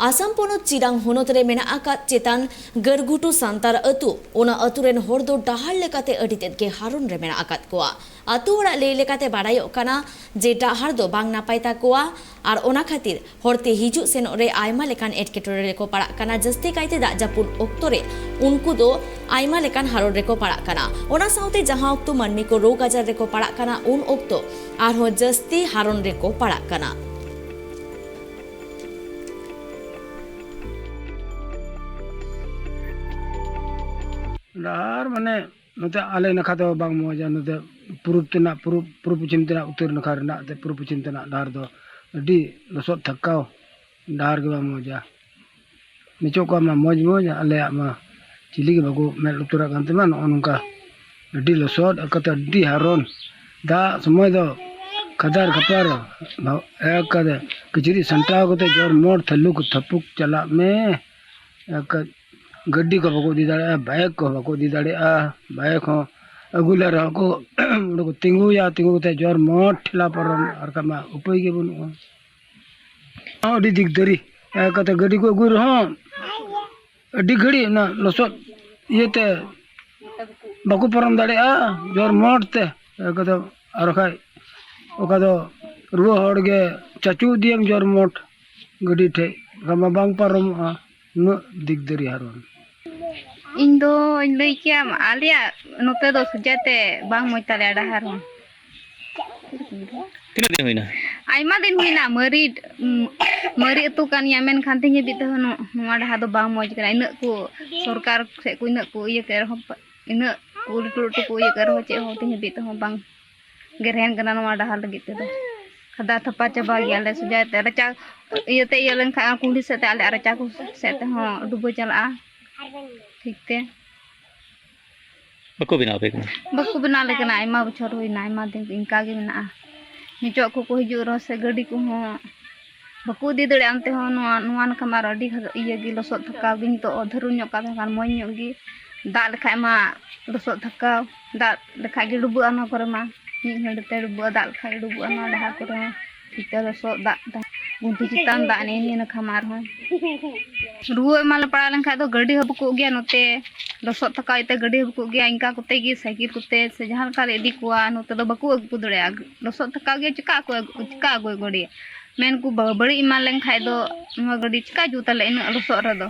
आसाम पोनोत चिरांग होनोत रे मेना आकात चेतान गरगुटू सांतार अतु ओना अतु रेन होड़ दो डाहार लेकाते अडितेत गे हारुन रे मेना आकात कोआ अतु ओड़ा ले लेकाते बाडायोग काना जे डाहार दो बांग नापाय ताकोआ आर ओना खातिर होड़ते हिजुग सेनोग रे आयमा लेकान एटकेटोरे रेको पाड़ाग काना जस्ती कायते दाग जापुद ओक्तो रे उनको दो आयमा लेकान हारोड़ रेको पाड़ाग काना ओना साउते जहां ओक्तो मानमी को रोग आजार रेको पाड़ाग काना उन ओक्तो आरहो जस्ती हारोन रेको पाड़ाग काना। डार माने नते आले नखा दो बांग मोजा नते पूर्व पश्चिम तना उत्तर नखा रना ते पूर्व पश्चिम तना डार दो अडी लसोत थकाव डार के बांग मोजा निचो को मा मोज आले मा चिली के बागो मेल उत्तरा कांते मा नोनका अडी लसोत अकत अडी हारोन दा समय दो खदार खपार एकद किचरी संटाव कोते जोर मोड़ थल्लू को थपुक चला में एक गड्डी को बको दी दाड़े बाइक को बको दी दाड़े बाइक हो अगुला रहो को तिंगु या तिंगु ते जोर मोट ठिला पर अरका मा उपाय के बनु अडी दिगदरी कते गड्डी को गुर हो अडी घड़ी ना लसो ये ते बको परम दाड़े जोर मोट ते कते अरखाय ओका दो रुवा होड़गे चाचू दियम जोर मोट गड्डी ठे गमा बांग परम न दिगदरी हारोन इंदो लई क्या आलिया नोते दो सुजाते बांग मोइताले डाहार हो तीन दिन हुईना आयमा दिन हुईना मरी अतु कान यामेन खानते गे बिते हो नोवा डाहा दो बांग मोज करा इन को सरकार से को इन को ये कर हो इन उल्टू को ये कर हो चे हो तिंगे बिते हो बांग गेरहन कना नोवा डाहा लगित दो खदा थपा चबा गयाले सुजाते रचा इयते यलन खा कुंडी से आले रचा को सेते हो डुबो चला ठीक ते बको बना लेकिन आयमा बछर हुई आयमा दिन इनका गे मेना निचो को हिजु रो से गड्डी को हो बको दी दड़े अंते हो नोआ नका मार अडी इया गे लसो थका बिन तो अधरु ᱧᱚᱜ का खान मोय ᱧᱚᱜ गे दाग लेखा मा लसो थका दाग लेखा गे डुबु आना करे मा नि हडते डुबु दाग लेखा डुबु आना डाहा करे ठीक लसो दाग गुंती चितान दाग ने नखा मार हो रुआ माल पड़ा लेखा दो गड्डी हबको गया नोते लसो थका इते गड्डी हबको गया इनका कोते गे साइकिल कोते से जहां का इदी कुआ नोते दो बको अगु दड़े लसो थका गे चिका गो गड्डी मेन को बड़ी इमान लेखा दो गड्डी चिका जुतले इन लसो रे दो।